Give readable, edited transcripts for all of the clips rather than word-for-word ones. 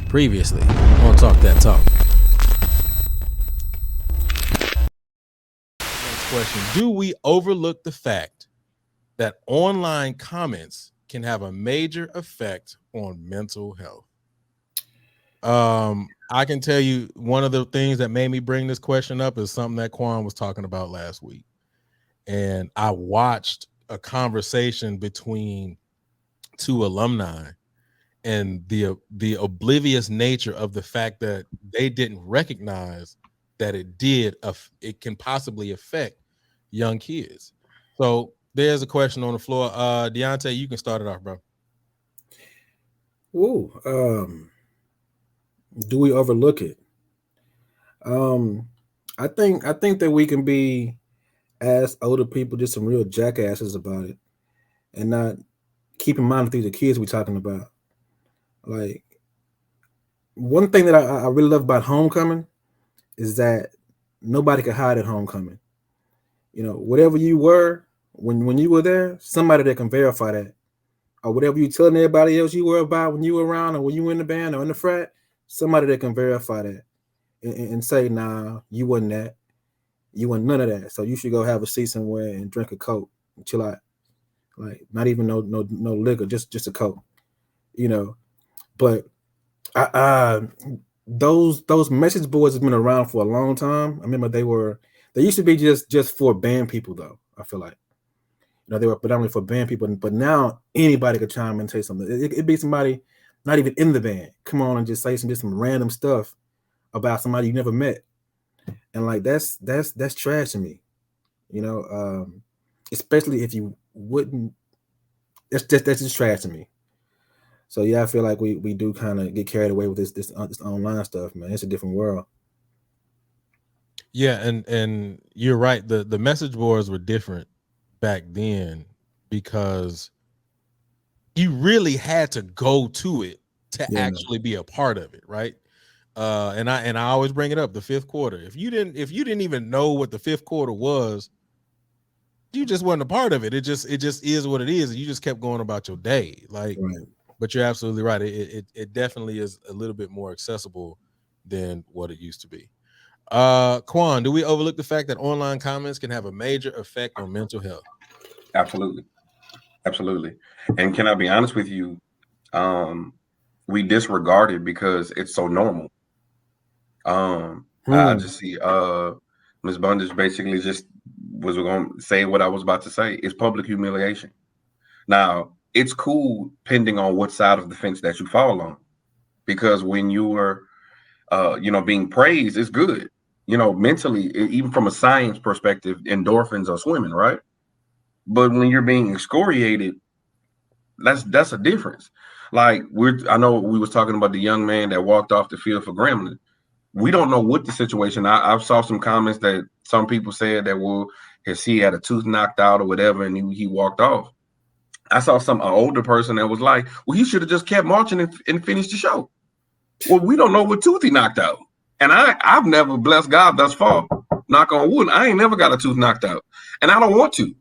Previously on Talk That Talk. Next question. Do we overlook the fact that online comments can have a major effect on mental health? I can tell you one of the things that made me bring this question up is something that Quan was talking about last week. And I watched a conversation between two alumni and the oblivious nature of the fact that they didn't recognize that it can possibly affect young kids. So there's a question on the floor. Deontay, you can start it off, bro. Do we overlook it? I think that we can be, as older people, just some real jackasses about it, and not keep in mind that these are kids we're talking about. Like, one thing that I really love about homecoming is that nobody could hide at homecoming. You know, whatever you were when you were there, somebody that can verify that, or whatever you telling everybody else you were about when you were around, or when you were in the band or in the frat, somebody that can verify that and say, nah, you wasn't that. You want none of that. So you should go have a seat somewhere and drink a Coke and chill out. Like, not even no liquor, just a Coke. You know. But those message boards have been around for a long time. I remember they used to be just for band people though. I feel like, you know, they were predominantly for band people, but now anybody could chime in and say something. It'd be somebody not even in the band come on and just say some random stuff about somebody you never met. And like that's trash to me, you know. Especially if you wouldn't. That's just trash to me. So yeah, I feel like we do kind of get carried away with this online stuff, man. It's a different world. Yeah, and you're right. The message boards were different back then because you really had to go to it to actually be a part of it, right? And I always bring it up, the fifth quarter. If you didn't even know what the fifth quarter was, you just wasn't a part of it. It just is what it is. And you just kept going about your day. Like, right. But you're absolutely right. It definitely is a little bit more accessible than what it used to be. Quan, do we overlook the fact that online comments can have a major effect on mental health? Absolutely. And can I be honest with you? We disregard it because it's so normal. I just see Ms. Bundage basically just was going to say what I was about to say. It's public humiliation. Now, it's cool depending on what side of the fence that you fall on, because when you are being praised, it's good. You know, mentally, even from a science perspective, endorphins are swimming, right? But when you're being excoriated, that's a difference. Like, I know we was talking about the young man that walked off the field for Grambling. We don't know what the situation. I saw some comments that some people said that, well, he had a tooth knocked out or whatever, and he walked off. I saw an older person that was like, well, he should have just kept marching and finished the show. Well, we don't know what tooth he knocked out. And I've never, blessed God thus far, knock on wood, I ain't never got a tooth knocked out. And I don't want to.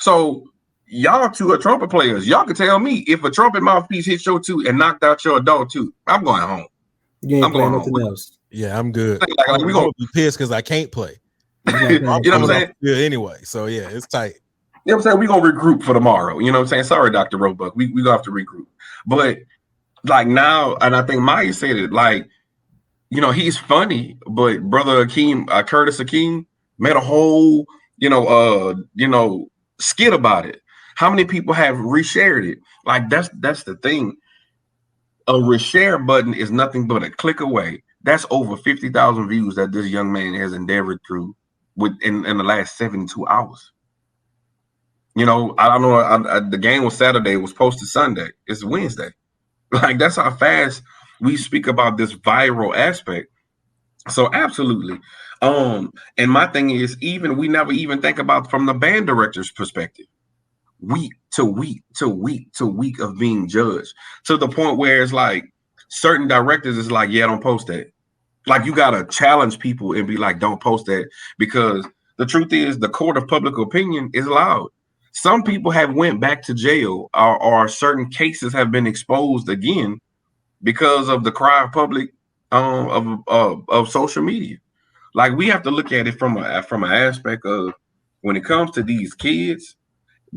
So y'all two are trumpet players. Y'all can tell me if a trumpet mouthpiece hits your tooth and knocked out your adult tooth, I'm going home. You ain't playing nothing else. Yeah, I'm good. Like we gonna be pissed because I can't play. You know what I'm saying? Yeah, anyway, so yeah, it's tight. You know what I'm saying? We're gonna regroup for tomorrow. You know what I'm saying? Sorry, Dr. Roebuck. We gonna have to regroup. But like now, and I think Maya said it, like, you know, he's funny, but brother Akeem, Curtis Akeem, made a whole, skit about it. How many people have reshared it? Like that's the thing. A reshare button is nothing but a click away. That's over 50,000 views that this young man has endeavored through in the last 72 hours. You know, I don't know. The game was Saturday. It was posted Sunday. It's Wednesday. Like, that's how fast we speak about this viral aspect. So absolutely. And my thing is, we never even think about from the band director's perspective. Week to week to week to week of being judged, to the point where it's like certain directors is like, yeah, don't post that. Like, you gotta challenge people and be like, don't post that, because the truth is the court of public opinion is loud. Some people have went back to jail, or certain cases have been exposed again because of the cry of public of social media. Like we have to look at it from an aspect of when it comes to these kids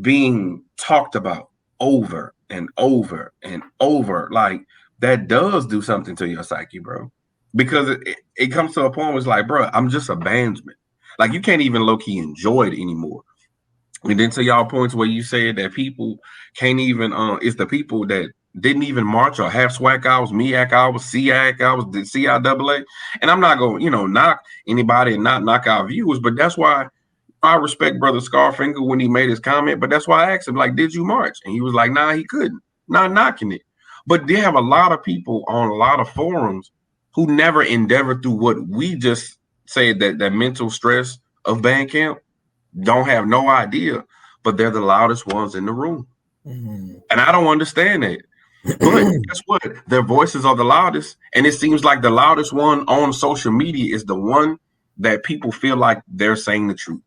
being talked about over and over and over, like that does do something to your psyche, bro. Because it comes to a point where it's like, bro, I'm just a bandsman. Like you can't even low key enjoy it anymore. And then to y'all points where you said that people can't even it's the people that didn't even march or have SWAC hours, MEAC hours, SEAC hours, the CIAA. And I'm not going, knock anybody and not knock our viewers, but that's why I respect Brother Scarfinger when he made his comment, but that's why I asked him, like, did you march? And he was like, nah, he couldn't. Not knocking it. But they have a lot of people on a lot of forums who never endeavored through what we just said, that mental stress of band camp, don't have no idea, but they're the loudest ones in the room. Mm-hmm. And I don't understand that. But guess what? Their voices are the loudest. And it seems like the loudest one on social media is the one that people feel like they're saying the truth.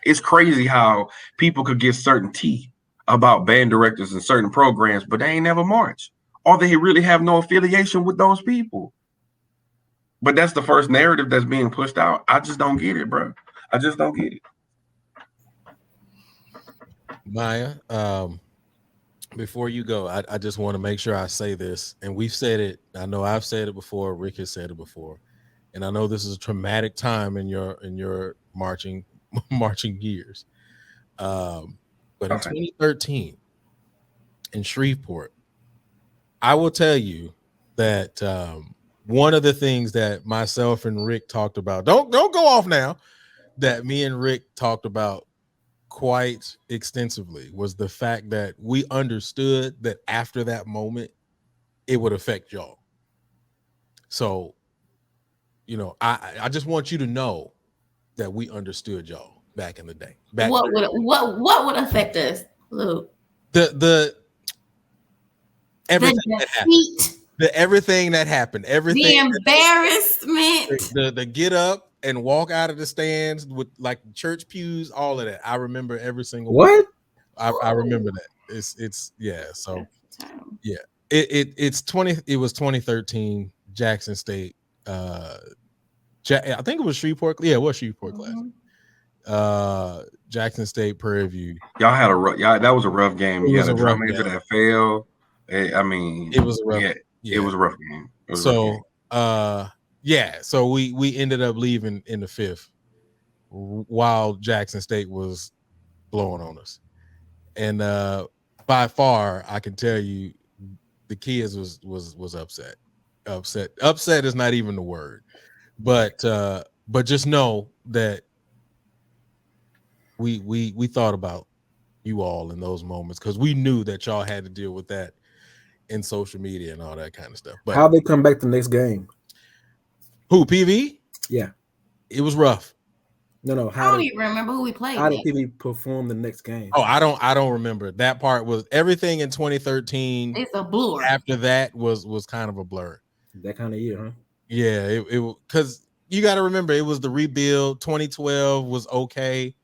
It's crazy how people could get certainty about band directors and certain programs, but they ain't never marched. Or they really have no affiliation with those people. But that's the first narrative that's being pushed out. I just don't get it, bro. I just don't get it. Maya, before you go, I just want to make sure I say this, and we've said it. I know I've said it before. Rick has said it before, and I know this is a traumatic time in your marching years. But in 2013 in Shreveport, I will tell you that one of the things that myself and Rick talked about. Don't go off now. That me and Rick talked about quite extensively was the fact that we understood that after that moment it would affect y'all. So I just want you to know that we understood y'all back in the day. What would affect us, Luke? The everything that happened. Everything that happened, everything, the embarrassment, the get up and walk out of the stands with like church pews, all of that. I remember every single what one. I remember that. It's yeah. So yeah, it's 20. It was 2013 Jackson State. I think it was Shreveport. Yeah, it was Shreveport class. Jackson State Prairie View. Y'all had that was a rough game. You had a drum major that failed. I mean, it was a rough. It was a rough game. So we ended up leaving in the fifth while Jackson State was blowing on us. And by far, I can tell you the kids was upset. Upset is not even the word. But just know that we thought about you all in those moments because we knew that y'all had to deal with that in social media and all that kind of stuff. But how they come back the next game? Who, PV? Yeah. It was rough. No. I don't even remember who we played. How did PV perform the next game? Oh, I don't remember. That part was everything in 2013. It's a blur. After that was kind of a blur. That kind of year, huh? Yeah, it because you got to remember it was the rebuild. 2012 was okay.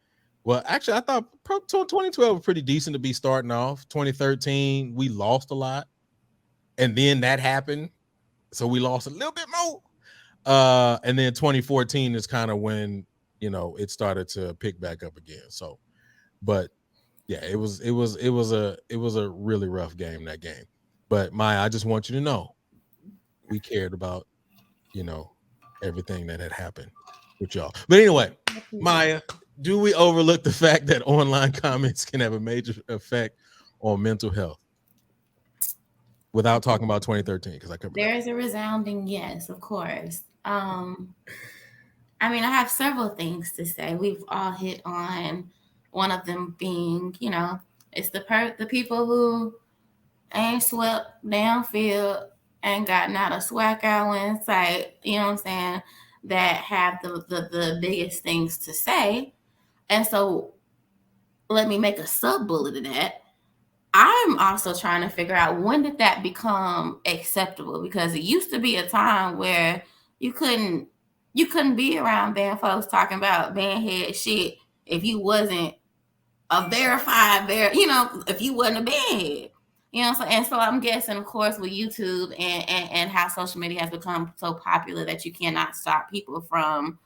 Well, actually, I thought 2012 was pretty decent to be starting off. 2013, we lost a lot. And then that happened. So we lost a little bit more. And then 2014 is kind of when, it started to pick back up again. So, but yeah, it was a really rough game, that game. But Maya, I just want you to know we cared about, everything that had happened with y'all. But anyway, Maya, do we overlook the fact that online comments can have a major effect on mental health? Without talking about 2013, because I could. There is a resounding yes, of course. I mean, I have several things to say. We've all hit on one of them being, it's the people who ain't swept downfield, ain't gotten out of SWAC hour in sight, you know what I'm saying, that have the biggest things to say. And so let me make a sub bullet of that. I'm also trying to figure out when did that become acceptable, because it used to be a time where you couldn't be around band folks talking about band head shit if you wasn't a verified if you wasn't a band head. You know what I'm saying? And so I'm guessing, of course, with YouTube and how social media has become so popular that you cannot stop people from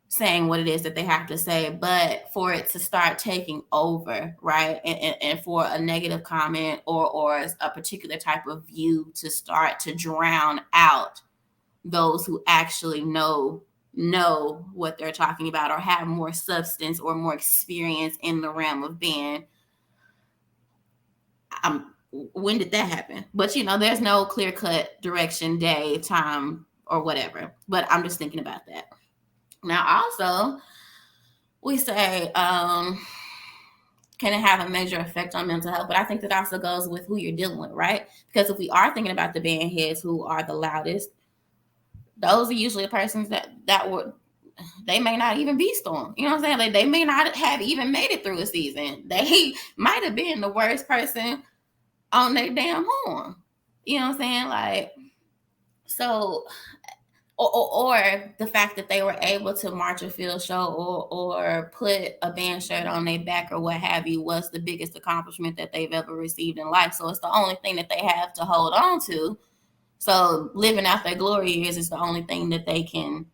saying what it is that they have to say, but for it to start taking over, right? And for a negative comment or a particular type of view to start to drown out those who actually know what they're talking about or have more substance or more experience in the realm of being. When did that happen? But there's no clear-cut direction, day, time, or whatever. But I'm just thinking about that. Now, also, we say, can it have a major effect on mental health? But I think that also goes with who you're dealing with, right? Because if we are thinking about the band heads who are the loudest, those are usually the persons that would, they may not even be storm. You know what I'm saying? Like, they may not have even made it through a season. They might have been the worst person on their damn horn. You know what I'm saying? Like, so, or the fact that they were able to march a field show or put a band shirt on their back or what have you was the biggest accomplishment that they've ever received in life. So it's the only thing that they have to hold on to. So living out their glory years is the only thing that they can,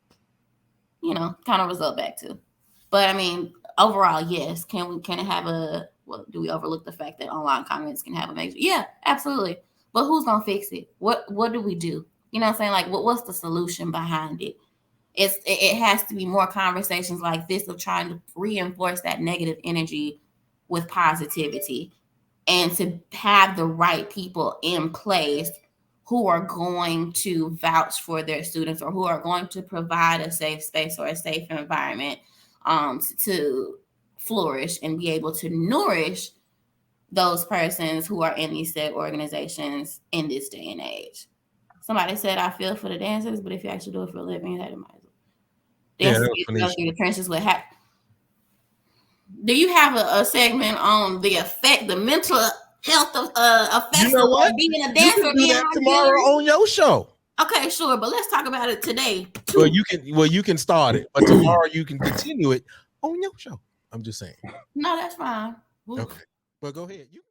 kind of result back to. But I mean, overall, yes. Can it have do we overlook the fact that online comments can have a major? Yeah, absolutely. But who's gonna fix it? What do we do? You know what I'm saying? Like, what's the solution behind it? It has to be more conversations like this of trying to reinforce that negative energy with positivity and to have the right people in place who are going to vouch for their students or who are going to provide a safe space or a safe environment to flourish and be able to nourish those persons who are in these said organizations in this day and age. Somebody said, I feel for the dancers, but if you actually do it for a living, that might as well. Dancers go through the trenches with Do you have a segment on the mental health of effects of being a dancer? You can do that tomorrow on your show. Okay, sure, but let's talk about it today. Well, you can start it, but tomorrow you can continue it on your show. I'm just saying. No, that's fine. Okay, well, go ahead. You